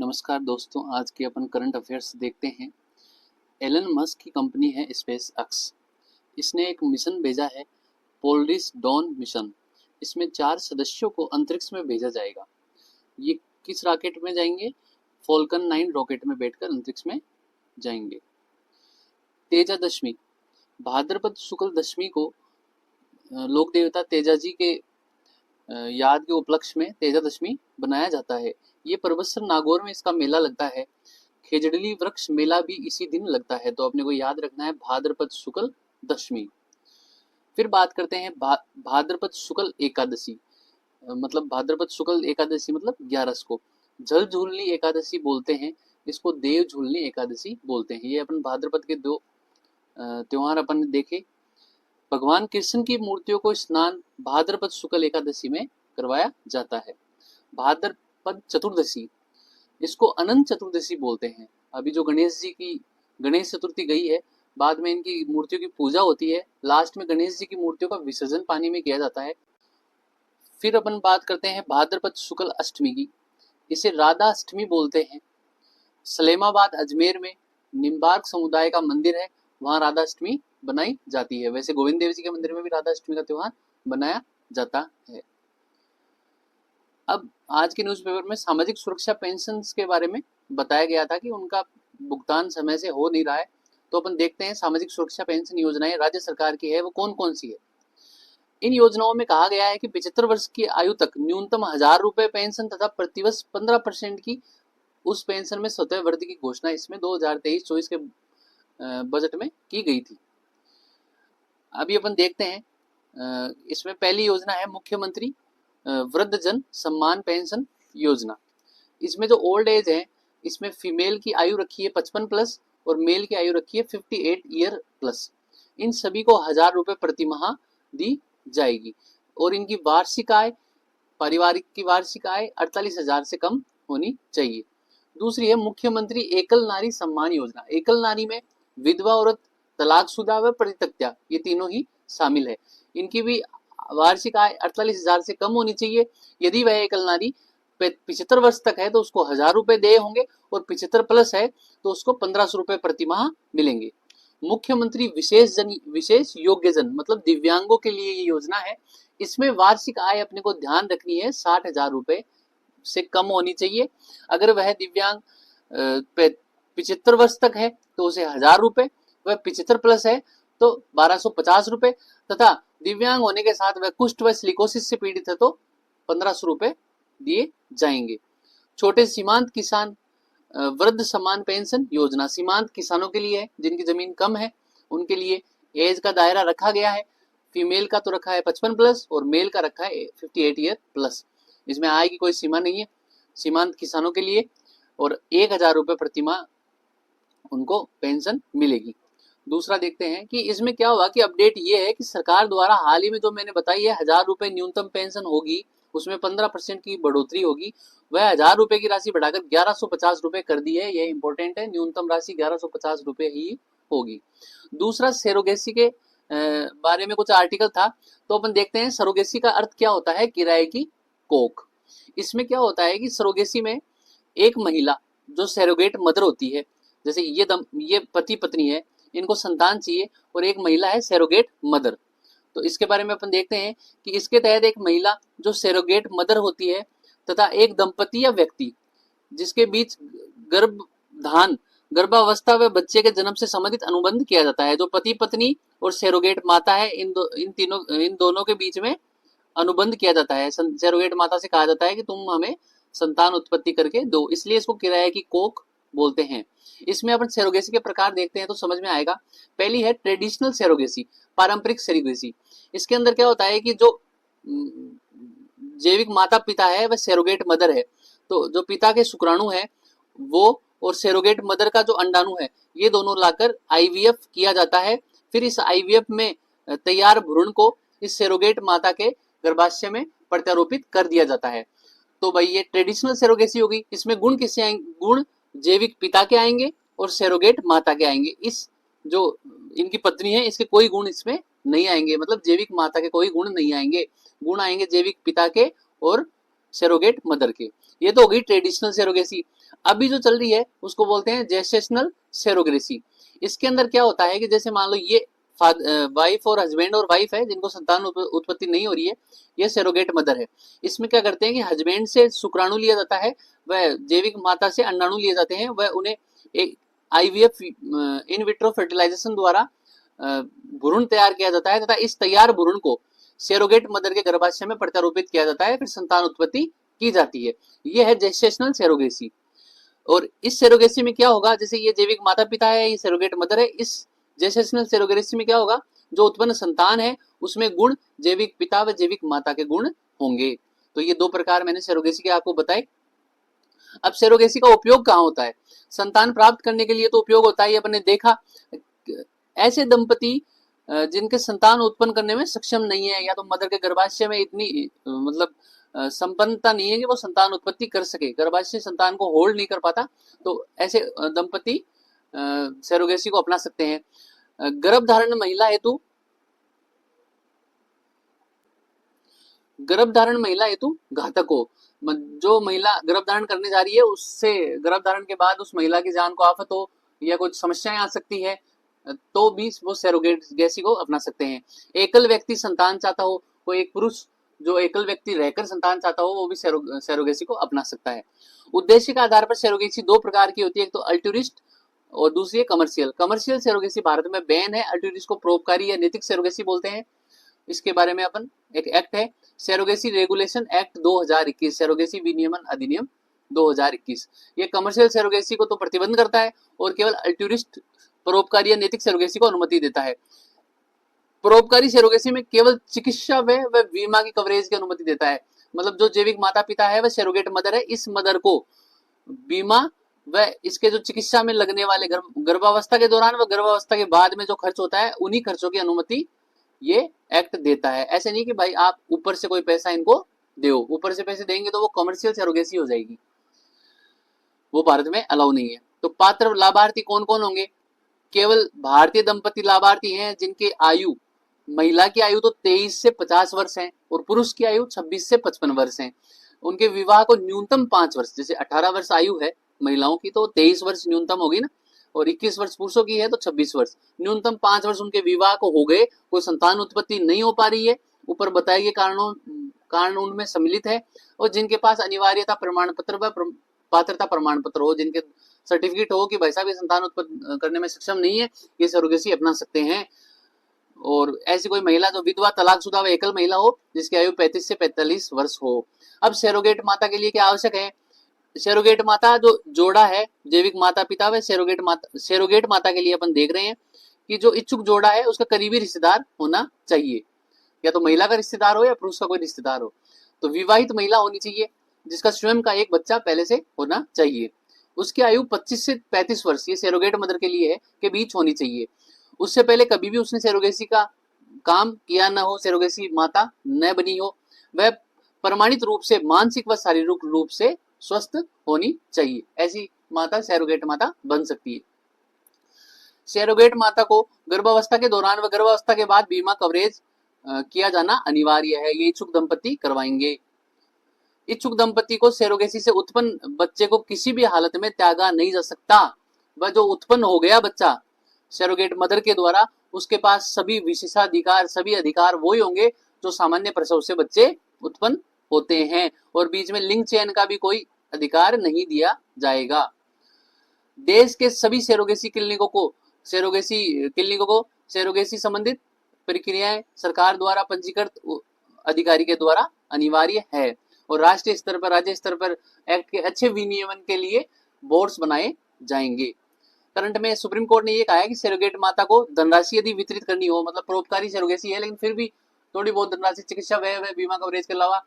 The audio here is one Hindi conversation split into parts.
नमस्कार दोस्तों, आज के अपन करंट अफेयर्स देखते हैं। एलन मस्क की कंपनी है स्पेस एक्स। इसने एक मिशन भेजा है, पोलरिस डॉन मिशन। इसमें 4 सदस्यों को अंतरिक्ष में भेजा जाएगा। ये किस रॉकेट में जाएंगे? फॉल्कन 9 रॉकेट में बैठकर अंतरिक्ष में जाएंगे। तेजा दशमी, भाद्रपद शुक्ल दशमी को लोक देवता तेजा जी के याद के उपलक्ष्य में तेजा दशमी बनाया जाता है। ये परबतसर नागौर में इसका मेला लगता है। खेजड़ली वृक्ष मेला भी इसी दिन लगता है, तो अपने को याद रखना है भाद्रपद शुक्ल दशमी। फिर बात करते हैं भाद्रपद शुक्ल एकादशी। मतलब भाद्रपद शुक्ल एकादशी मतलब 11 को जल झूलनी एकादशी बोलते हैं। इसको देव झूलनी एकादशी बोलते हैं। ये अपन भाद्रपद के 2 त्योहार अपन देखे। भगवान कृष्ण की मूर्तियों को स्नान भाद्रपद शुक्ल एकादशी में करवाया जाता है। भाद्रपद चतुर्दशी, इसको अनंत चतुर्दशी बोलते हैं। अभी जो गणेश चतुर्थी गई है, बाद में इनकी मूर्तियों की पूजा होती है। लास्ट में गणेश जी की मूर्तियों का विसर्जन पानी में किया जाता है। फिर अपन बात करते हैं भाद्रपद शुक्ल अष्टमी की। इसे राधा अष्टमी बोलते हैं। सलेमाबाद अजमेर में निम्बार्क समुदाय का मंदिर है, वहां राधा अष्टमी बनाई जाती है। वैसे गोविंद देव जी के मंदिर में भी राधा अष्टमी का त्योहार बनाया जाता है। अब आज के न्यूज़पेपर में सामाजिक सुरक्षा पेंशन के बारे में बताया गया था कि उनका भुगतान समय से हो नहीं रहा है। तो अपन देखते हैं सामाजिक सुरक्षा पेंशन योजनाएं राज्य सरकार की है वो कौन कौन सी है। इन योजनाओं में कहा गया है कि 75 वर्ष की आयु तक न्यूनतम 1000 रुपए पेंशन तथा प्रतिवर्ष 15% की उस पेंशन में स्वतः वृद्धि की घोषणा इसमें 2023-24 के बजट में की गई थी। अभी अपन देखते हैं, इसमें पहली योजना है मुख्यमंत्री वृद्धजन सम्मान पेंशन योजना। इसमें जो ओल्ड एज है, इसमें फीमेल की आयु रखी है 55 प्लस और मेल की आयु रखी है 58 ईयर प्लस। इन सभी को 1000 रुपए प्रति माह दी जाएगी और इनकी वार्षिक आय, पारिवारिक की वार्षिक आय 48,000 से कम होनी चाहिए। दूसरी है मुख्यमंत्री एकल नारी सम्मान योजना। एकल नारी में विधवा औरत, तलाकशुदा व परित्यक्ता, ये तीनों ही शामिल है। इनकी भी वार्षिक आय 48,000 से कम होनी चाहिए। यदि वह एकल नारी 75 वर्ष तक है तो उसको 1000 रुपए देय होंगे और 75 प्लस है तो उसको 1500 रुपए प्रति माह मिलेंगे। मुख्यमंत्री विशेष योग्य जन मतलब दिव्यांगों के लिए ये योजना है। इसमें वार्षिक आय अपने को ध्यान रखनी है 60,000 रुपए से कम होनी चाहिए। अगर वह दिव्यांग 75 वर्ष तक है तो उसे 1000 रुपए, वह 75 प्लस है तो 1250 रुपए, तथा दिव्यांग होने के साथ वह कुष्ठ व सिलिकोसिस से पीड़ित है तो 1500 रुपए दिए जाएंगे। छोटे सीमांत किसान वृद्ध सम्मान पेंशन योजना सीमांत किसानों के लिए है, जिनकी जमीन कम है उनके लिए एज का दायरा रखा गया है। फीमेल का तो रखा है 55 प्लस और मेल का रखा है 58 ईयर प्लस। इसमें आय की कोई सीमा नहीं है सीमांत किसानों के लिए और 1000 रुपए प्रति माह उनको पेंशन मिलेगी। दूसरा देखते हैं कि इसमें क्या हुआ कि अपडेट ये है कि सरकार द्वारा हाल ही में जो मैंने बताई है 1000 रुपए न्यूनतम पेंशन होगी, उसमें 15% की बढ़ोतरी होगी। वह 1000 रुपए की राशि बढ़ाकर 1150 रुपए कर दी है। यह इंपॉर्टेंट है, न्यूनतम राशि 1150 रुपए ही होगी। दूसरा सरोगेसी के बारे में कुछ आर्टिकल था, तो अपन देखते हैं सरोगेसी का अर्थ क्या होता है। किराए की कोख। इसमें क्या होता है कि सरोगेसी में एक महिला जो सरोगेट मदर होती है, जैसे ये पति पत्नी है, इनको संतान चाहिए और एक महिला है सरोगेट मदर। तो इसके बारे में अपन देखते हैं कि इसके तहत एक महिला जो सरोगेट मदर होती है तथा एक दंपति या व्यक्ति जिसके बीच गर्भावस्था व बच्चे के जन्म से संबंधित अनुबंध किया जाता है। जो पति पत्नी और सरोगेट माता है, इन दोनों के बीच में अनुबंध किया जाता है। सरोगेट माता से कहा जाता है कि तुम हमें संतान उत्पत्ति करके दो, इसलिए इसको किराए की कोख बोलते हैं। इसमें अपन सरोगेसी के प्रकार देखते हैं तो समझ में आएगा। पहली है ट्रेडिशनल सरोगेसी, पारंपरिक सरोगेसी। इसके अंदर क्या होता है कि जो जैविक माता पिता है वह सरोगेट मदर है, तो जो पिता के शुक्राणु है वो और सरोगेट मदर का जो अंडाणु है, ये दोनों लाकर आईवीएफ किया जाता है। फिर इस आईवीएफ में तैयार भ्रूण को इस सरोगेट माता के गर्भाशय में प्रत्यारोपित कर दिया जाता है। तो भाई ये ट्रेडिशनल सरोगेसी होगी। इसमें गुण किससे आएंगे? गुण जैविक पिता के आएंगे और सरोगेट माता के आएंगे। इस जो इनकी पत्नी है इसके कोई गुण इसमें नहीं आएंगे, मतलब जैविक माता के कोई गुण नहीं आएंगे। गुण आएंगे जैविक पिता के और सरोगेट मदर के। ये तो हो गई ट्रेडिशनल सरोगेसी। अभी जो चल रही है उसको बोलते हैं जेस्टेशनल सरोगेसी। इसके अंदर क्या होता है कि जैसे मान लो ये वाइफ और हस्बैंड और वाइफ है जिनको संतान उत्पत्ति नहीं हो रही है, ये सरोगेट मदर है। इसमें क्या करते हैं कि हस्बैंड से शुक्राणु लिया जाता है, वह जैविक माता से अंडाणु लिए जाते हैं, वह उन्हें एक आईवीएफ इन विट्रो फर्टिलाइजेशन द्वारा भ्रूण तैयार किया जाता है तथा इस तैयार भ्रूण को सेरोगेट मदर के गर्भाशय में प्रत्यारोपित किया जाता है, फिर संतान उत्पत्ति की जाती है। यह है जेस्टेशनल सेरोगेसी। और इस सेरोगेसी में क्या होगा, जैसे ये जैविक माता पिता है, ये सेरोगेट मदर है, इस जेस्टेशनल सेरोगेसी में क्या होगा, जो उत्पन्न संतान है उसमें गुण जैविक पिता व जैविक माता के गुण होंगे। तो ये दो प्रकार मैंने सेरोगेसी के आपको बताए। अब सेरोगेसी का उपयोग कहाँ होता है? संतान प्राप्त करने के लिए तो उपयोग होता है, अपने देखा ऐसे दंपति जिनके संतान उत्पन्न करने में सक्षम नहीं है, या तो मदर के गर्भाशय में इतनी मतलब संपन्नता नहीं है कि वो संतान उत्पत्ति कर सके, गर्भाशय संतान को होल्ड नहीं कर पाता, तो ऐसे दंपति सेरोगेसी को अपना सकते हैं। गर्भधारण महिला हेतु घातक हो, जो महिला गर्भधारण करने जा रही है उससे गर्भधारण के बाद उस महिला की जान को आफत हो या कुछ समस्याएं आ सकती है, तो भी वो सेरोगेसी को अपना सकते हैं। एकल व्यक्ति संतान चाहता हो, कोई एक पुरुष जो एकल व्यक्ति रहकर संतान चाहता हो, वो भी सेरोगेसी को अपना सकता है। उद्देश्य के आधार पर सेरोगेसी दो प्रकार की होती है, एक तो अल्ट्रुइस्ट और दूसरी है कमर्शियल। कमर्शियल सेरोगेसी भारत में बैन है, अल्ट्रुइस्ट को परोपकारी या नैतिक सेरोगेसी बोलते हैं। इसके बारे में अपन एक एक्ट है सेरोगेसी रेगुलेशन एक्ट 2021, सेरोगेसी विनियमन अधिनियम 2021। ये कमर्शियल सेरोगेसी को तो प्रतिबंध करता है और केवल अल्ट्रुइस्ट परोपकारी या नैतिक सेरोगेसी को अनुमति देता है। परोपकारी सेरोगेसी में केवल चिकित्सा व बीमा की कवरेज की अनुमति देता है, मतलब जो जैविक माता पिता है वह सेरोगेट मदर है, इस मदर को बीमा व इसके जो चिकित्सा में लगने वाले गर्भावस्था के दौरान व गर्भावस्था के बाद में जो खर्च होता है उन्हीं खर्चों की अनुमति ये एक्ट देता है। ऐसे नहीं कि भाई आप ऊपर से कोई पैसा इनको दो, ऊपर से पैसे देंगे तो वो कमर्शियल सेरोगेसी हो जाएगी, वो भारत में अलाउ नहीं है। तो पात्र लाभार्थी कौन कौन होंगे? केवल भारतीय दंपति लाभार्थी हैं जिनकी आयु, महिला की आयु तो 23 से 50 वर्ष है और पुरुष की आयु 26 से 55 वर्ष है। उनके विवाह को न्यूनतम 5 वर्ष, जैसे 18 वर्ष आयु है महिलाओं की तो 23 वर्ष न्यूनतम होगी ना, और 21 वर्ष पुरुषों की है तो 26 वर्ष, न्यूनतम 5 वर्ष उनके विवाह को हो गए, कोई संतान उत्पत्ति नहीं हो पा रही है, ऊपर बताए गए कारण उनमें सम्मिलित है, और जिनके पास अनिवार्यता प्रमाण पत्र व पात्रता प्रमाण पत्र हो, जिनके सर्टिफिकेट हो कि भाई साहब ये संतान उत्पन्न करने में सक्षम नहीं है, ये सेरोगेसी अपना सकते हैं। और ऐसी कोई महिला जो विधवा, तलाकशुदा व एकल महिला हो जिसकी आयु 35 से 45 वर्ष हो। अब सेरोगेट माता के लिए क्या आवश्यक है? सेरोगेट माता जो जोड़ा है, जैविक माता पिता व सेरोगेट माता के लिए अपन देख रहे हैं कि जो इच्छुक जोड़ा है उसका करीबी रिश्तेदार होना चाहिए, या तो महिला का रिश्तेदार हो या पुरुष का कोई रिश्तेदार हो। तो विवाहित महिला होनी चाहिए जिसका स्वयं का एक बच्चा पहले से होना चाहिए, उसकी आयु 25 से 35 वर्ष, ये सेरोगेट मदर के लिए है, के बीच होनी चाहिए। उससे पहले कभी भी उसने सेरोगेसी का काम किया ना हो, सेरोगेसी माता न बनी हो, वह प्रमाणित रूप से मानसिक व शारीरिक रूप से स्वस्थ होनी चाहिए, ऐसी माता सेरोगेट माता बन सकती है। सेरोगेट माता को गर्भावस्था के दौरान व गर्भावस्था के बाद बीमा कवरेज किया जाना अनिवार्य है, ये इच्छुक दंपति करवाएंगे। इच्छुक दंपति को सेरोगेसी से उत्पन्न बच्चे को किसी भी हालत में त्यागा नहीं जा सकता। वह जो उत्पन्न हो गया बच्चा सेरोगेट मदर के द्वारा, उसके पास सभी विशेषाधिकार, सभी अधिकार वही होंगे जो सामान्य प्रसव से बच्चे उत्पन्न होते हैं, और बीच में लिंग चयन का भी कोई अधिकार नहीं दिया जाएगा। देश के सभी सेरोगेसी क्लिनिकों को सेरोगेसी संबंधित प्रक्रियाएं सरकार द्वारा पंजीकृत अधिकारी के द्वारा अनिवार्य है, और राष्ट्रीय स्तर पर, राज्य स्तर पर एक्ट के अच्छे विनियमन के लिए बोर्ड्स बनाए जाएंगे। करंट में सुप्रीम कोर्ट ने ये कहा है कि सेरोगेट माता को धनराशि यदि वितरित करनी हो, मतलब परोपकारी सेरोगेसी है लेकिन फिर भी थोड़ी बहुत धनराशि चिकित्सा व्यय बीमा कवरेज के अलावा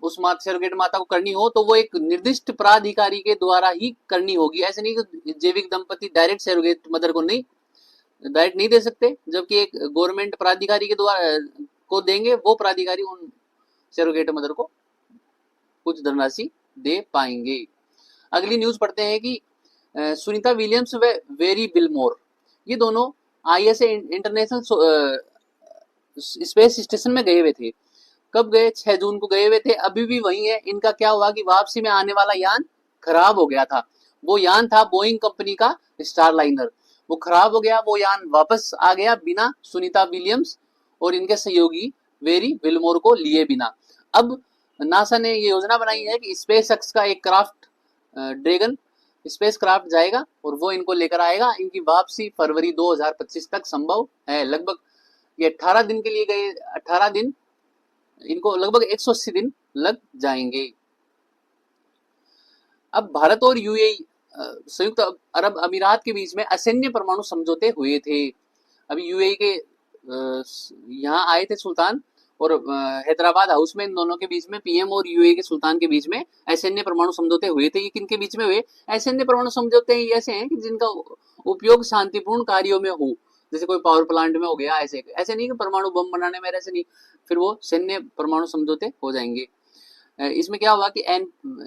उस सेरोगेट माता को करनी हो, तो वो एक निर्दिष्ट प्राधिकारी के द्वारा ही करनी होगी। ऐसे नहीं कि जैविक दंपति डायरेक्ट सेरोगेट मदर को डायरेक्ट नहीं दे सकते, जबकि एक गवर्नमेंट प्राधिकारी के द्वारा को देंगे, वो प्राधिकारी उन सेरोगेट मदर को कुछ धनराशि दे पाएंगे। अगली न्यूज पढ़ते हैं कि सुनीता विलियम्स व वेरी बिलमोर, ये दोनों आईएसए इंटरनेशनल स्पेस स्टेशन में गए हुए थे। कब गए? 6 जून को गए हुए थे, अभी भी वही है। इनका क्या हुआ कि वापसी में आने वाला यान खराब हो गया था। वो यान था बोइंग कंपनी का स्टारलाइनर, वो खराब हो गया। वो यान वापस आ गया बिना सुनीता विलियम्स और इनके सहयोगी वेरी विलमोर को लिए बिना। अब नासा ने ये योजना बनाई है कि स्पेस एक्स का एक क्राफ्ट ड्रैगन स्पेस क्राफ्ट जाएगा और वो इनको लेकर आएगा। इनकी वापसी फरवरी 2025 तक संभव है। लगभग ये 18 दिन के लिए गए, 18 दिन, इनको लगभग 180 दिन लग जाएंगे। अब भारत और यूएई संयुक्त अरब अमीरात के बीच में असैन्य परमाणु समझौते हुए थे। अभी यूएई के यहाँ आए थे सुल्तान और हैदराबाद हाउस में इन दोनों के बीच में, पीएम और यूएई के सुल्तान के बीच में असैन्य परमाणु समझौते हुए थे। ये किनके बीच में हुए? असैन्य परमाणु समझौते ऐसे हैं कि जिनका उपयोग शांतिपूर्ण कार्यों में हो, जैसे कोई पावर प्लांट में हो गया। ऐसे ऐसे नहीं कि परमाणु बम बनाने में, ऐसे नहीं, फिर वो सैन्य परमाणु समझौते हो जाएंगे। इसमें क्या हुआ कि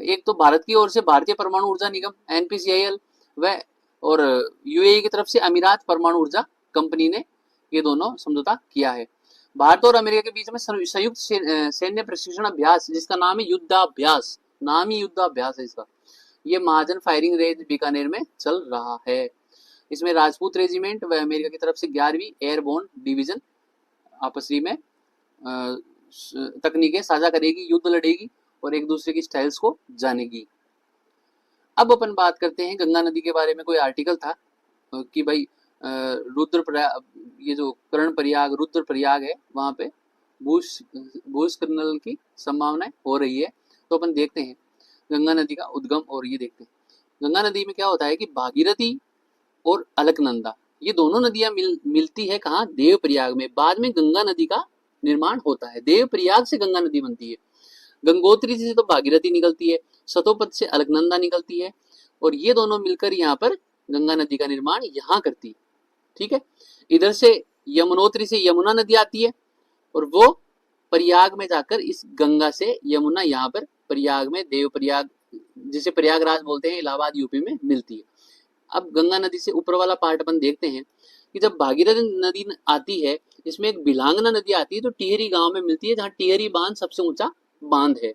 एक तो भारत की ओर से भारतीय परमाणु ऊर्जा निगम एनपीसीआईएल व और यूएई की तरफ से अमीरात परमाणु ऊर्जा कंपनी ने ये दोनों समझौता किया है। भारत और अमेरिका के बीच में संयुक्त सैन्य प्रशिक्षण अभ्यास, जिसका नाम है युद्धाभ्यास, नाम ही युद्धाभ्यास है इसका, ये महाजन फायरिंग रेंज बीकानेर में चल रहा है। इसमें राजपूत रेजिमेंट व अमेरिका की तरफ से 11वीं एयरबोर्न डिवीजन आपस में तकनीकें साझा करेगी, युद्ध लड़ेगी और एक दूसरे की स्टाइल्स को जानेगी। अब अपन बात करते हैं गंगा नदी के बारे में। कोई आर्टिकल था कि भाई रुद्रप्रयाग, ये जो कर्णप्रयाग रुद्रप्रयाग है, वहां पे भूस्खलन की संभावनाएं हो रही है। तो अपन देखते हैं गंगा नदी का उद्गम और ये देखते हैं। गंगा नदी में क्या होता है कि भागीरथी और अलकनंदा, ये दोनों नदियां मिलती है कहाँ? देवप्रयाग में। बाद में गंगा नदी का निर्माण होता है, देवप्रयाग से गंगा नदी बनती है। गंगोत्री से तो भागीरथी निकलती है, सतोपद से अलकनंदा निकलती है और ये दोनों मिलकर यहाँ पर गंगा नदी का निर्माण यहाँ करती है। ठीक है, इधर से यमुनोत्री से यमुना नदी आती है और वो प्रयाग में जाकर इस गंगा से यमुना यहाँ पर प्रयाग में, देवप्रयाग जिसे प्रयागराज बोलते हैं, इलाहाबाद यूपी में मिलती है। अब गंगा नदी से ऊपर वाला पार्ट अपन देखते हैं कि जब भागीरथी नदी आती है, इसमें एक बिलांगना नदी आती है तो टिहरी गांव में मिलती है, जहाँ टिहरी बांध सबसे ऊंचा बांध है।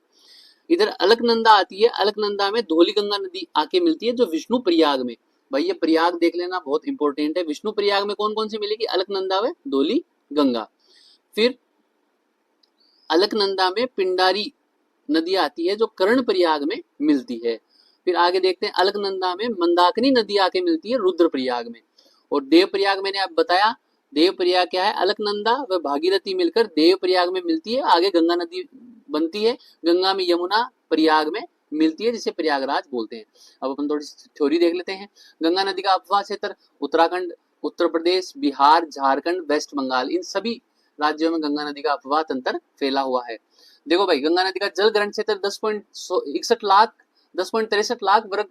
इधर अलकनंदा आती है, अलकनंदा में धौली गंगा नदी आके मिलती है जो विष्णु प्रयाग में। भाई ये प्रयाग देख लेना, बहुत इंपॉर्टेंट है। विष्णु प्रयाग में कौन कौन सी मिलेगी? अलकनंदा में धौली गंगा। फिर अलकनंदा में पिंडारी नदी आती है जो कर्ण प्रयाग में मिलती है। फिर आगे देखते हैं, अलकनंदा में मंदाकिनी नदी आके मिलती है रुद्रप्रयाग में। और देवप्रयाग मैंने आप बताया, देवप्रयाग क्या है? अलकनंदा व भागीरथी मिलकर देवप्रयाग में मिलती है, आगे गंगा नदी बनती है, गंगा में यमुना प्रयाग में मिलती है, जिसे प्रयागराज बोलते हैं। अब अपन थोड़ी थ्योरी देख लेते हैं। गंगा नदी का अपवाह क्षेत्र उत्तराखंड, उत्तर प्रदेश, बिहार, झारखंड, वेस्ट बंगाल, इन सभी राज्यों में गंगा नदी का अपवाह तंत्र फैला हुआ है। देखो भाई, गंगा नदी का जल ग्रहण क्षेत्र 10.63 लाख वर्ग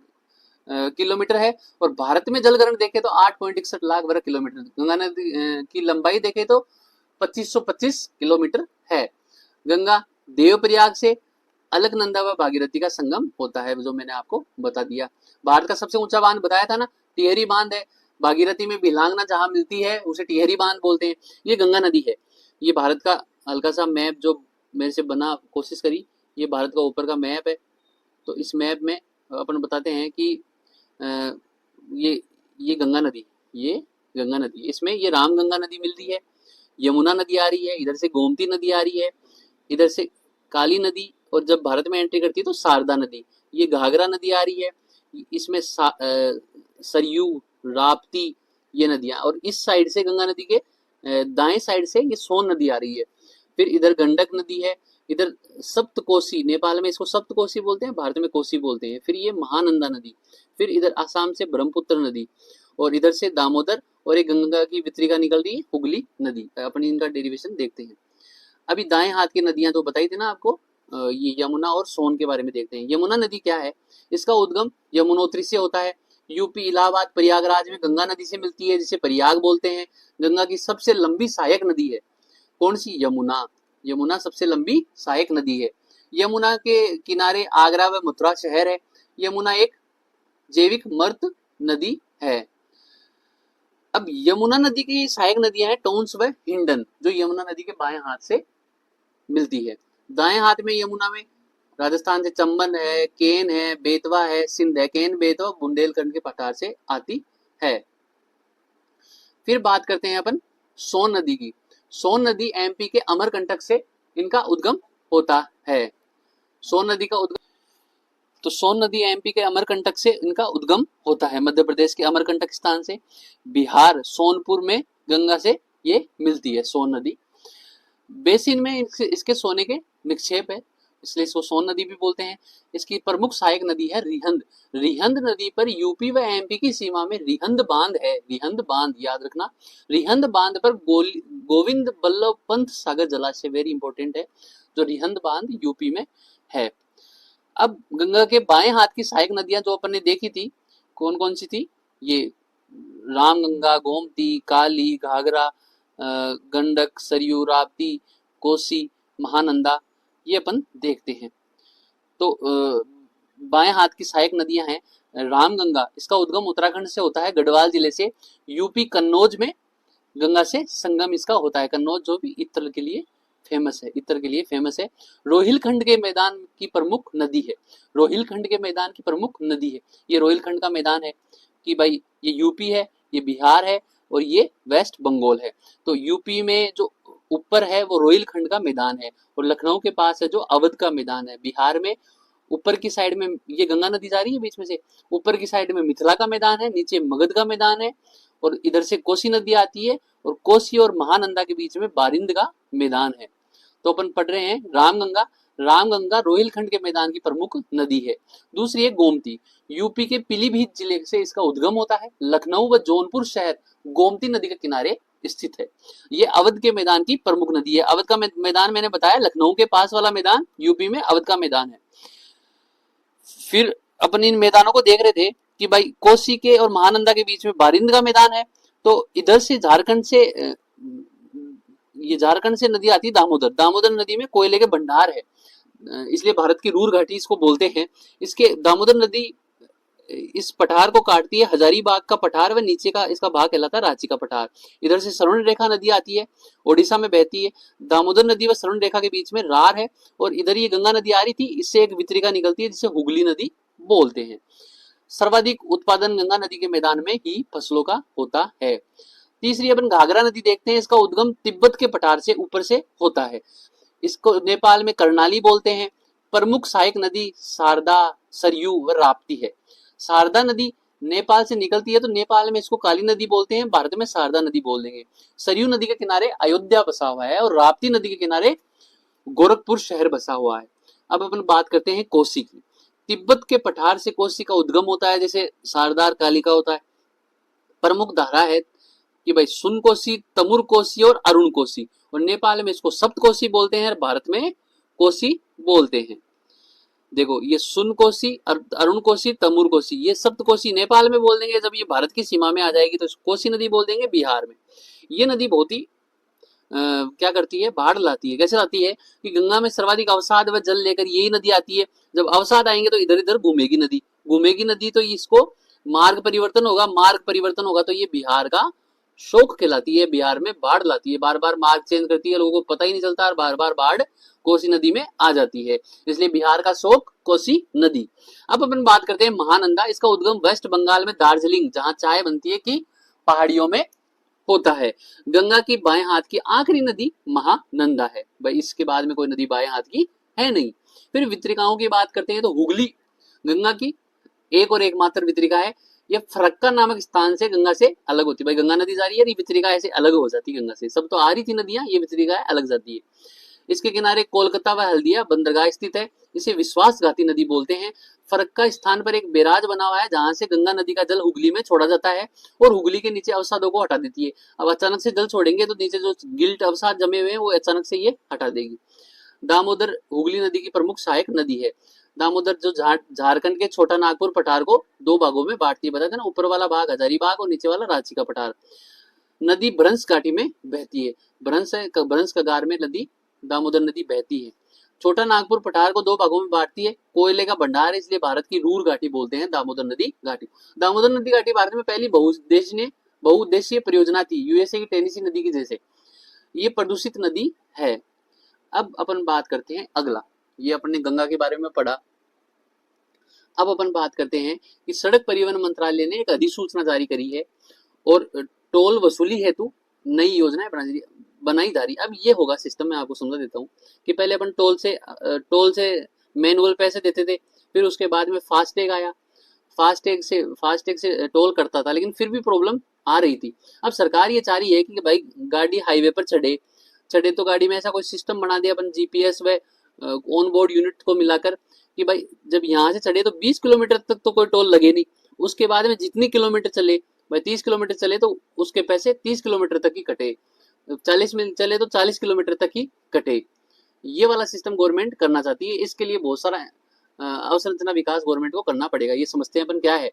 किलोमीटर है और भारत में जल ग्रहण देखे तो 8.61 लाख वर्ग किलोमीटर। गंगा नदी की लंबाई देखे तो 2525 किलोमीटर है। गंगा देवप्रयाग से अलकनंदा व भागीरथी का संगम होता है, जो मैंने आपको बता दिया। भारत का सबसे ऊंचा बांध बताया था ना, टिहरी बांध है। भागीरथी में बिलांगना जहां मिलती है उसे टिहरी बांध बोलते हैं। ये गंगा नदी है। ये भारत का हल्का सा मैप जो मेरे से बना कोशिश करी, ये भारत का ऊपर का मैप है। तो इस मैप में अपन बताते हैं कि ये गंगा नदी, ये गंगा नदी, इसमें ये रामगंगा नदी मिलती है, यमुना नदी आ रही है, इधर से गोमती नदी आ रही है, इधर से काली नदी, और जब भारत में एंट्री करती है तो शारदा नदी, ये घाघरा नदी आ रही है, इसमें सरयू, राप्ती, ये नदियां, और इस साइड से गंगा नदी के दाएं साइड से ये सोन नदी आ रही है। फिर इधर गंडक नदी है, इधर सप्तकोसी, नेपाल में इसको सप्तकोसी बोलते हैं, भारत में कोसी बोलते हैं। फिर ये महानंदा नदी, फिर इधर आसाम से ब्रह्मपुत्र नदी, और इधर से दामोदर, और एक गंगा की वितरिका निकल रही है हुगली नदी। अपन इनका डेरिवेशन देखते हैं। अभी दाएं हाथ की नदियां तो बताई थी ना आपको, ये यमुना और सोन के बारे में देखते हैं। यमुना नदी क्या है? इसका उद्गम यमुनोत्री से होता है। यूपी, इलाहाबाद, प्रयागराज में गंगा नदी से मिलती है, जिसे प्रयाग बोलते हैं। गंगा की सबसे लंबी सहायक नदी है कौन सी? यमुना। यमुना सबसे लंबी सहायक नदी है। यमुना के किनारे आगरा व मथुरा शहर है। यमुना एक जैविक मर्द नदी है। अब यमुना नदी की सहायक नदियां हैं टोन्स व हिंडन, जो यमुना नदी के बाएं हाथ से मिलती है। दाएं हाथ में यमुना में राजस्थान से चंबल है, केन है, बेतवा है, सिंध है। केन बेतवा बुंदेलखंड के पठार से आती है। फिर बात करते हैं अपन सोन नदी की। सोन नदी एमपी के अमरकंटक से इनका उद्गम होता है। सोन नदी का उद्गम, तो सोन नदी एमपी के अमरकंटक से इनका उद्गम होता है, मध्य प्रदेश के अमरकंटक स्थान से। बिहार सोनपुर में गंगा से ये मिलती है सोन नदी। बेसिन में इसके सोने के निक्षेप है, इसलिए इसको सोन नदी भी बोलते हैं। इसकी प्रमुख सहायक नदी है रिहंद। रिहंद नदी पर यूपी व एमपी की सीमा में रिहंद बांध है। रिहंद बांध याद रखना। रिहंद बांध पर गोविंद बल्लभ पंत सागर जलाशय वेरी इंपॉर्टेंट है, जो रिहंद बांध यूपी में है। अब गंगा के बाएं हाथ की सहायक नदियां जो अपन ने देखी थी, कौन कौन सी थी? ये रामगंगा, गोमती, काली, घाघरा, गंडक, सरयू, राप्ती, कोसी, महानंदा, ये अपन देखते हैं। तो बाएं हाथ की सहायक नदियां हैं रामगंगा, इसका उद्गम उत्तराखंड से होता है, गढ़वाल जिले से। यूपी कन्नौज में गंगा से संगम इसका होता है। कन्नौज जो भी इत्र के लिए फेमस है, इत्र के लिए फेमस है। रोहिलखंड के मैदान की प्रमुख नदी है। रोहिलखंड के मैदान की प्रमुख नदी है। ये रोहिलखंड का मैदान है कि भाई ये यूपी है, ये बिहार है और ये वेस्ट बंगाल है। तो यूपी में जो ऊपर है वो रोहिलखंड का मैदान है और लखनऊ के पास है जो अवध का मैदान है। बिहार में ऊपर की साइड में ये गंगा नदी जा रही है बीच में से, ऊपर की साइड में मिथिला का मैदान है, नीचे मगध का मैदान है और इधर से कोसी नदी आती है और कोसी और महानंदा के बीच में बारिंद का मैदान है। तो अपन पढ़ रहे हैं रामगंगा। रामगंगा रोहिलखंड के मैदान की प्रमुख नदी है। दूसरी है गोमती। यूपी के पीलीभीत जिले से इसका उद्गम होता है। लखनऊ व जौनपुर शहर गोमती नदी के किनारे स्थित है। ये अवध के मैदान की प्रमुख नदी है। अवध का मैदान मैंने बताया, लखनऊ के पास वाला मैदान यूपी में अवध का मैदान है। फिर अपन इन मैदानों को देख रहे थे कि भाई कोसी के और महानंदा के बीच में बारिंद का मैदान है। तो इधर से झारखंड से ये झारखंड से नदी आती है दामोदर। दामोदर नदी में कोयले के भंडार है, इसलिए भारत की रूर घाटी इसको बोलते हैं। इसके दामोदर नदी इस पठार को काटती है, हजारीबाग का पठार व नीचे का इसका भाग कहलाता है रांची का पठार। इधर से स्वर्ण रेखा नदी आती है, ओडिशा में बहती है। दामोदर नदी व स्वर्ण रेखा के बीच में रार है और इधर ये गंगा नदी आ रही थी, इससे एक वितरिका निकलती है जिसे हुगली नदी बोलते हैं। सर्वाधिक उत्पादन गंगा नदी के मैदान में ही फसलों का होता है। तीसरी अपन घाघरा नदी देखते हैं। इसका उद्गम तिब्बत के पठार से ऊपर से होता है। इसको नेपाल में कर्णाली बोलते हैं। प्रमुख सहायक नदी शारदा, सरयू व राप्ती है। शारदा नदी नेपाल से निकलती है तो नेपाल में इसको काली नदी बोलते हैं, भारत में शारदा नदी बोल देंगे। सरयू नदी के किनारे अयोध्या बसा हुआ है और राप्ती नदी के किनारे गोरखपुर शहर बसा हुआ है। अब अपन बात करते हैं कोसी की। तिब्बत के पठार से कोसी का उद्गम होता है, जैसे शारदा काली का होता है। प्रमुख धारा है कि भाई सुन कोसी, तमुर कोसी और अरुण कोसी, और नेपाल में इसको सप्त कोसी बोलते हैं और भारत में कोसी बोलते हैं। देखो ये सुन कोसी, अरुण कोसी, तमुर कोसी, ये सप्त कोसी नेपाल में बोल देंगे। जब ये भारत की सीमा में आ जाएगी तो कोसी नदी बोल देंगे बिहार में। ये नदी बहुत ही क्या करती है, बाढ़ लाती है। कैसे लाती है कि गंगा में सर्वाधिक अवसाद व जल लेकर यही नदी आती है। जब अवसाद आएंगे तो इधर इधर घूमेगी नदी, घूमेगी नदी तो इसको मार्ग परिवर्तन होगा, मार्ग परिवर्तन होगा तो ये बिहार का शोक कहलाती है। बिहार में बाढ़ लाती है, बार बार मार्ग चेंज करती है, लोगों को पता ही नहीं चलता और बार बार बाढ़ कोसी नदी में आ जाती है, इसलिए बिहार का शोक कोसी नदी। अब अपन बात करते हैं महानंदा। इसका उद्गम वेस्ट बंगाल में दार्जिलिंग, जहां चाय बनती है, की पहाड़ियों में होता है। गंगा की बाएं हाथ की आखिरी नदी महानंदा है। भाई इसके बाद में कोई नदी बाएं हाथ की है नहीं। फिर वितरिकाओं की बात करते हैं तो हुगली गंगा की एक और एकमात्र वितरिका है। यह फरक्का नामक स्थान से गंगा से अलग होती है। भाई गंगा नदी जा रही है, ये वितरिका ऐसे अलग हो जाती है गंगा से। सब तो आ रही थी नदियां, ये वितरिका अलग जाती है। इसके किनारे कोलकाता व हल्दिया बंदरगाह स्थित है। इसे विश्वासघाती नदी बोलते हैं। फरक्का स्थान पर एक बैराज बना हुआ है जहां से गंगा नदी का जल हुगली में छोड़ा जाता है और हुगली के नीचे अवसादों को हटा देती है। अब अचानक से जल छोड़ेंगे तो नीचे जो गिल्ट अवसाद जमे हुए हैं वो अचानक से ये हटा देगी। दामोदर हुगली नदी की प्रमुख सहायक नदी है। दामोदर जो झारखंड के छोटा नागपुर पठार को दो भागों में बांटती है, बताते ना, ऊपर वाला भाग हजारीबाग और नीचे वाला रांची का पठार। नदी भ्रंश घाटी में बहती है। भ्रंश कगार में नदी दामोदर नदी बहती है। छोटा नागपुर पठार को दो भागों में बांटती है। कोयले का भंडार है, इसलिए भारत की रूर घाटी बोलते हैं दामोदर नदी घाटी। दामोदर नदी घाटी भारत में पहली बहुउद्देशीय परियोजना थी, यूएसए की टेनेसी नदी की जैसे। ये प्रदूषित नदी है। अब अपन बात करते हैं अगला, ये अपन ने गंगा के बारे में पढ़ा। अब अपन बात करते हैं कि सड़क परिवहन मंत्रालय ने एक अधिसूचना जारी करी है और टोल वसूली हेतु नई योजनाएं बनाई जा रही। अब ये होगा सिस्टम, मैं आपको समझा देता हूँ कि पहले अपन टोल से मैनुअल पैसे देते थे, फिर उसके बाद में फास्टैग आया, फास्टैग से टोल करता था, लेकिन फिर भी प्रॉब्लम आ रही थी। अब सरकार ये चाह रही है कि भाई गाड़ी हाईवे पर चढ़े तो गाड़ी में ऐसा कोई सिस्टम बना दिया अपन जीपीएस व ऑन बोर्ड यूनिट को मिलाकर कि भाई जब यहाँ से चढ़े तो 20 किलोमीटर तक तो कोई टोल लगे नहीं, उसके बाद में जितनी किलोमीटर चले, भाई 30 किलोमीटर चले तो उसके पैसे 30 किलोमीटर तक ही कटे, 40 में चले तो 40 किलोमीटर तक ही कटे। ये वाला सिस्टम गवर्नमेंट करना चाहती है। इसके लिए बहुत सारा अवसंरचना विकास गवर्नमेंट को करना पड़ेगा। ये समझते हैं अपन क्या है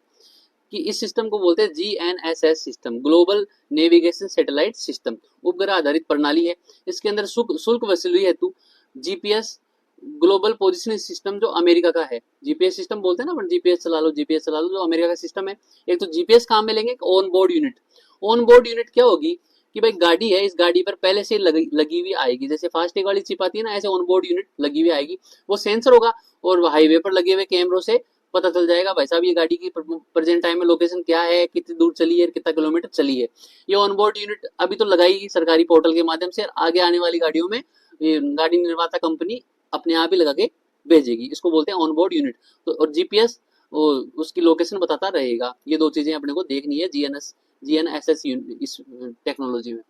कि इस सिस्टम को बोलते हैं GNSS system, global navigation satellite system, उपग्रह आधारित प्रणाली है। इसके अंदर शुल्क वसूली हेतु जीपीएस ग्लोबल पोजिशनिंग सिस्टम जो अमेरिका का है, जीपीएस सिस्टम बोलते हैं ना अपन, जीपीएस चला लो जो अमेरिका का सिस्टम है। एक तो जीपीएस काम में लेंगे, एक ऑन बोर्ड यूनिट क्या होगी कि भाई गाड़ी है, इस गाड़ी पर पहले से लगी हुई आएगी, जैसे फास्टैग वाली चिप आती है ना, ऐसे ऑन बोर्ड यूनिट लगी हुई आएगी, वो सेंसर होगा और हाईवे पर लगे हुए कैमरों से पता चल जाएगा भाई साहब ये गाड़ी की प्रेजेंट टाइम में लोकेशन क्या है, कितनी दूर चली है, कितना किलोमीटर चली है। ये ऑनबोर्ड यूनिट अभी तो लगाई सरकारी पोर्टल के माध्यम से, आगे आने वाली गाड़ियों में ये गाड़ी निर्माता कंपनी अपने आप ही लगा के भेजेगी। इसको बोलते हैं ऑनबोर्ड यूनिट। तो और जीपीएस उसकी लोकेशन बताता रहेगा। ये दो चीजें अपने को देखनी है जीएनएसएस इस टेक्नोलॉजी में।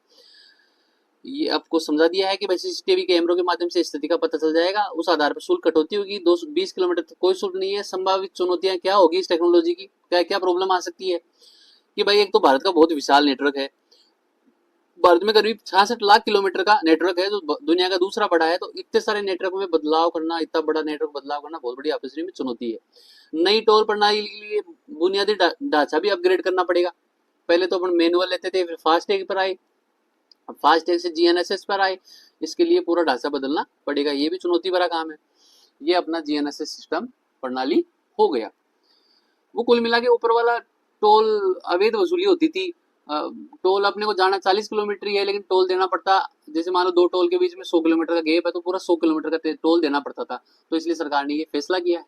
ये आपको समझा दिया है कि भाई सीसीटीवी कैमरों के माध्यम से स्थिति का पता चल जाएगा, उस आधार पर शुल्क कटौती होगी। 220 किलोमीटर तक कोई शुल्क नहीं है। संभावित चुनौतियां क्या होगी इस टेक्नोलॉजी की, क्या क्या प्रॉब्लम आ सकती है कि भाई एक तो भारत का बहुत विशाल नेटवर्क है, भारत में करीब 66 लाख किलोमीटर का नेटवर्क है जो दुनिया का दूसरा बड़ा है। तो इतने सारे नेटवर्क में बदलाव करना, इतना बड़ा नेटवर्क बदलाव करना बहुत बड़ी आपस में चुनौती है। नई टोल प्रणाली के लिए बुनियादी ढांचा भी अपग्रेड करना पड़ेगा। पहले तो अपन मैनुअल लेते थे, फिर फास्टैग पर आए, अब फास्टैग से जीएनएसएस पर आए, इसके लिए पूरा ढांचा बदलना पड़ेगा। ये भी चुनौती भरा काम है। ये अपना जीएनएसएस सिस्टम प्रणाली हो गया। वो कुल मिला के ऊपर वाला टोल अवैध वसूली होती थी। टोल अपने को जाना 40 किलोमीटर ही है, लेकिन टोल देना पड़ता, जैसे मान लो दो टोल के बीच में 100 किलोमीटर का गैप है तो पूरा 100 किलोमीटर का टोल देना पड़ता था। तो इसलिए सरकार ने ये फैसला किया है।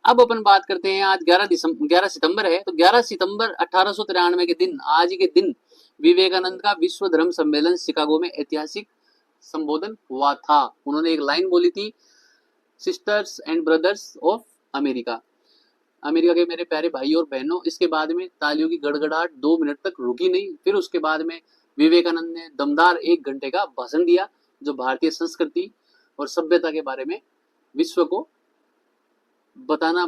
अब अपन बात करते हैं, आज 11 सितंबर है, तो 11 सितंबर 1893 के दिन, आज ही के दिन विवेकानंद का विश्व धर्म सम्मेलन शिकागो में ऐतिहासिक संबोधन हुआ था। उन्होंने एक लाइन बोली थी, sisters and brothers of America, America के मेरे प्यारे भाई और बहनों। इसके बाद में तालियों की गड़गड़ाहट 2 मिनट तक रुकी नहीं। फिर उसके बाद में विवेकानंद ने दमदार 1 घंटे का भाषण दिया, जो भारतीय संस्कृति और सभ्यता के बारे में विश्व को बताना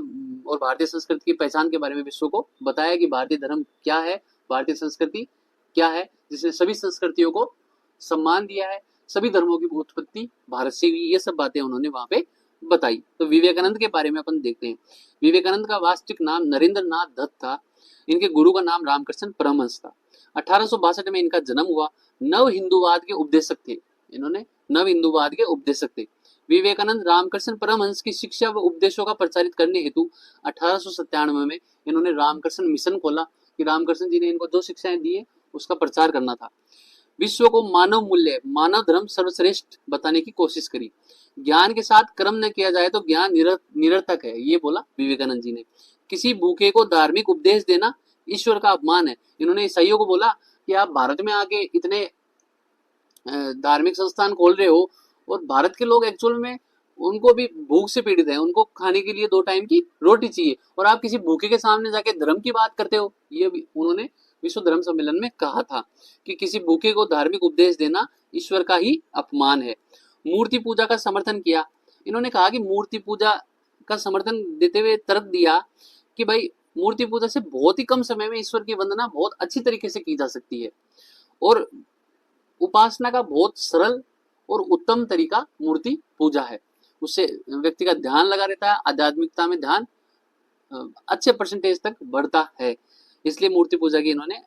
और भारतीय संस्कृति की पहचान के बारे में विश्व को बताया कि भारतीय धर्म क्या है, भारतीय संस्कृति क्या है, जिसने सभी संस्कृतियों को सम्मान दिया है, सभी धर्मों की उत्पत्ति भारत से हुई। ये सब बातें उन्होंने वहां पे बताई। तो विवेकानंद के बारे में अपन देखते हैं। विवेकानंद का वास्तविक नाम नरेंद्र नाथ दत्त था। इनके गुरु का नाम रामकृष्ण परमहंस था। 1862 में इनका जन्म हुआ। नव हिंदूवाद के उपदेशक थे। इन्होंने नव हिंदूवाद के उपदेशक थे। विवेकानंद रामकृष्ण परमहंस की शिक्षा व उपदेशों का प्रचारित करने हेतु 1897 में इन्होंने रामकृष्ण मिशन खोला कि रामकृष्ण जी ने इनको जो शिक्षाएं दी है उसका प्रचार करना था। विश्व को मानव मूल्य, मानव धर्म सर्वश्रेष्ठ बताने की कोशिश करी। ज्ञान के साथ कर्म न किया जाए तो ज्ञान निरर्थक है, ये बोला विवेकानंद जी ने। किसी भूखे को धार्मिक उपदेश देना ईश्वर का अपमान है। इन्होंने ईसाइयों को बोला कि आप भारत में आके इतने धार्मिक संस्थान खोल रहे हो और भारत के लोग एक्चुअल में उनको भी भूख से पीड़ित है, उनको खाने के लिए 2 टाइम की रोटी चाहिए, और आप किसी भूखे के सामने जाके धर्म की बात करते हो। ये भी उन्होंने विश्व धर्म सम्मेलन में कहा था कि किसी भूखे को धार्मिक उपदेश देना ईश्वर का ही अपमान है। मूर्ति पूजा का समर्थन किया। इन्होंने कहा कि मूर्ति पूजा का समर्थन देते हुए तर्क दिया कि भाई मूर्ति पूजा से बहुत ही कम समय में ईश्वर की वंदना बहुत अच्छी तरीके से की जा सकती है, और उपासना का बहुत सरल और उत्तम तरीका मूर्ति पूजा है। उससे व्यक्ति का ध्यान लगा रहता है, आध्यात्मिकता में ध्यान अच्छे परसेंटेज तक बढ़ता है। इसलिए मूर्ति पूजा की इन्होंने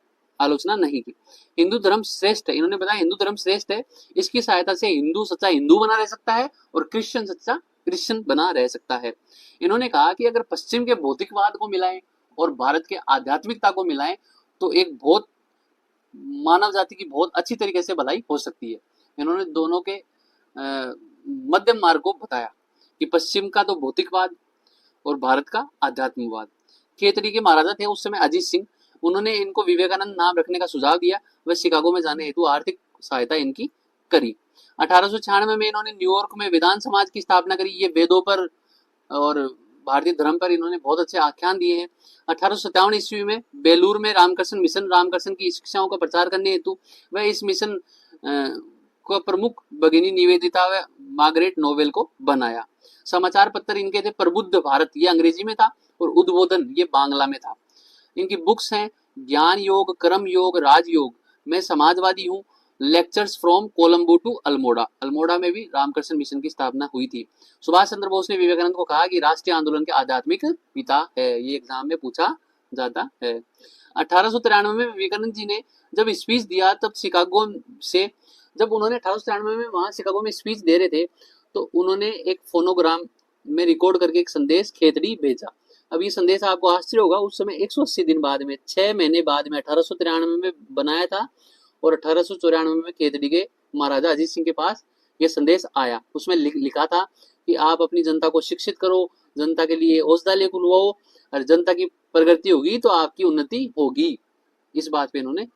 आलोचना नहीं की। हिंदू धर्म श्रेष्ठ है। इन्होंने बताया हिंदू धर्म श्रेष्ठ है, इसकी सहायता से हिंदू सच्चा हिंदू बना रह सकता है और क्रिश्चियन सच्चा क्रिश्चियन बना रह सकता है। इन्होंने कहा कि अगर पश्चिम के भौतिकवाद को मिलाएं और भारत के आध्यात्मिकता को मिलाएं तो एक बहुत मानव जाति की बहुत अच्छी तरीके से भलाई हो सकती है। इन्होंने दोनों के मध्यम मार्ग को बताया कि पश्चिम का तो भौतिकवाद और भारत का आध्यात्मवाद। खेतड़ी के महाराजा थे उस समय अजीत सिंह, उन्होंने इनको विवेकानंद नाम रखने का सुझाव दिया। वह शिकागो में जाने हेतु आर्थिक सहायता इनकी करी। 1896 में इन्होंने न्यूयॉर्क में वेदांत समाज की स्थापना करी। ये वेदों पर और भारतीय धर्म पर इन्होंने बहुत अच्छे आख्यान दिए हैं। 1857 ईस्वी में बेलूर में रामकृष्ण मिशन, रामकृष्ण की शिक्षाओं का प्रचार करने हेतु वह इस मिशन को प्रमुख भगिनी निवेदिता व मार्गरेट नोवेल को बनाया। समाचार पत्र इनके थे प्रबुद्ध भारत, ये अंग्रेजी में था, और उद्बोधन ये बांग्ला में था। इनकी बुक्स हैं ज्ञान योग, कर्म योग, राजयोग, मैं समाजवादी हूँ, lectures from Colombo to Almora. Almora में भी रामकृष्ण मिशन की स्थापना हुई थी। सुभाष चंद्र बोस ने विवेकानंद को कहा कि राष्ट्रीय आंदोलन के आध्यात्मिक पिता है। ये एग्जाम में पूछा जाता है। 1893 में विवेकानंद जी ने जब स्पीच दिया, तब शिकागो से, जब उन्होंने 1893 में वहां शिकागो में स्पीच दे रहे थे, तो उन्होंने एक फोनोग्राम में रिकॉर्ड करके एक संदेश खेतड़ी भेजा। अब ये संदेश आपको आश्चर्य होगा, उस समय 180 दिन बाद में, 6 महीने बाद में 1893 में बनाया था, और 1894 में खेतड़ी के महाराजा अजीत सिंह के पास ये संदेश आया। उसमें लिखा था कि आप अपनी जनता को शिक्षित करो, जनता के लिए औषधालय खुलवाओ, और जनता की प्रगति होगी तो आपकी उन्नति होगी। इस बात पे इन्होंने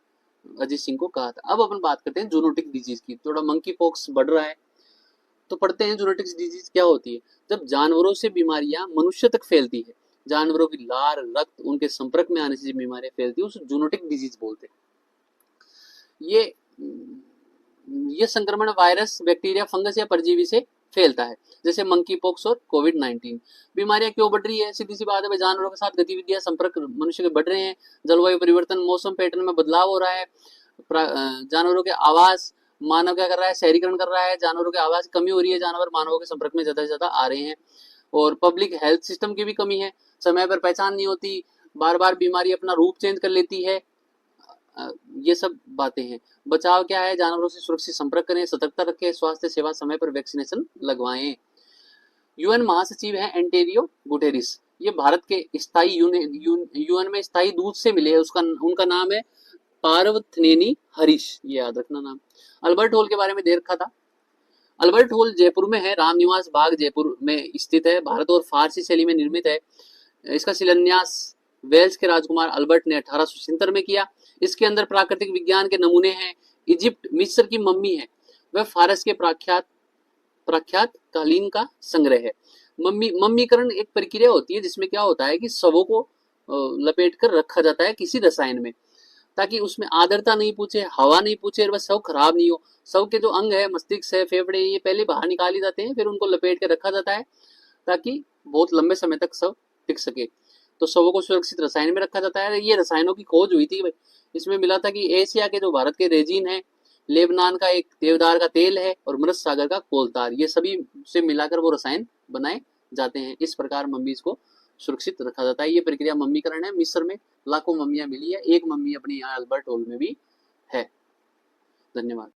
अजीत सिंह को कहा था। अब अपन बात करते हैं जूनोटिक डिजीज की। थोड़ा मंकी पॉक्स बढ़ रहा है तो पढ़ते हैं जूनोटिक डिजीज क्या होती है। जब जानवरों से बीमारियां मनुष्य तक फैलती है, जानवरों की लार, रक्त, उनके संपर्क में आने से बीमारियां फैलती है, उसे जूनोटिक डिजीज बोलते हैं। ये संक्रमण वायरस, बैक्टीरिया, फंगस या परजीवी से फैलता है, जैसे मंकी पॉक्स और कोविड-19। बीमारियां क्यों बढ़ रही है? सीधी सी बात है, जानवरों के साथ गतिविधियां, संपर्क मनुष्य के बढ़ रहे हैं, जलवायु परिवर्तन, मौसम पैटर्न में बदलाव हो रहा है, जानवरों के आवास, मानव क्या कर रहा है, शहरीकरण कर रहा है, जानवरों के आवास की कमी हो रही है, जानवर मानवों के संपर्क में ज्यादा से ज्यादा आ रहे हैं, और पब्लिक हेल्थ सिस्टम की भी कमी है, समय पर पहचान नहीं होती, बार बार बीमारी अपना रूप चेंज कर लेती है। ये सब बातें हैं। बचाव क्या है? जानवरों से सुरक्षित संपर्क करें, सतर्कता रखें, स्वास्थ्य सेवा समय पर वैक्सीनेशन लगवाएं। यूएन महासचिव है एंटोनियो गुटेरेस, ये भारत के स्थायी यूएन में स्थायी दूत से मिले हैं। उनका नाम है पार्थनेनी हरीश, ये याद रखना नाम। अल्बर्ट हॉल के बारे में दे रखा था। अल्बर्ट हॉल जयपुर में है, रामनिवास बाग जयपुर में स्थित है, भारत और फारसी शैली में निर्मित है। इसका शिलान्यास वेल्स के राजकुमार अल्बर्ट ने 1876 में किया। इसके अंदर प्राकृतिक विज्ञान के नमूने हैं, इजिप्ट, मिस्र की मम्मी है, वह फारस के प्रख्यात कालीन का संग्रह है। मम्मीकरण एक प्रक्रिया होती है जिसमें क्या होता है कि शवों को लपेट कर रखा जाता है किसी रसायन में, ताकि उसमें आर्द्रता नहीं पूछे, हवा नहीं पूछे, और वह शव खराब नहीं हो। शव के जो अंग है, मस्तिष्क है, फेफड़े, ये पहले बाहर निकाले जाते हैं, फिर उनको लपेट के रखा जाता है ताकि बहुत लंबे समय तक शव टिक सके। तो शवों को सुरक्षित रसायन में रखा जाता है। ये रसायनों की खोज हुई थी, इसमें मिला था कि एशिया के जो भारत के रेजिन है, लेबनान का एक देवदार का तेल है, और मृत सागर का कोलतार, ये सभी से मिलाकर वो रसायन बनाए जाते हैं। इस प्रकार मम्मीज को सुरक्षित रखा जाता है। ये प्रक्रिया मम्मीकरण है। मिस्र में लाखों मम्मियां मिली है, एक मम्मी अपने यहाँ अल्बर्ट हॉल में भी है। धन्यवाद।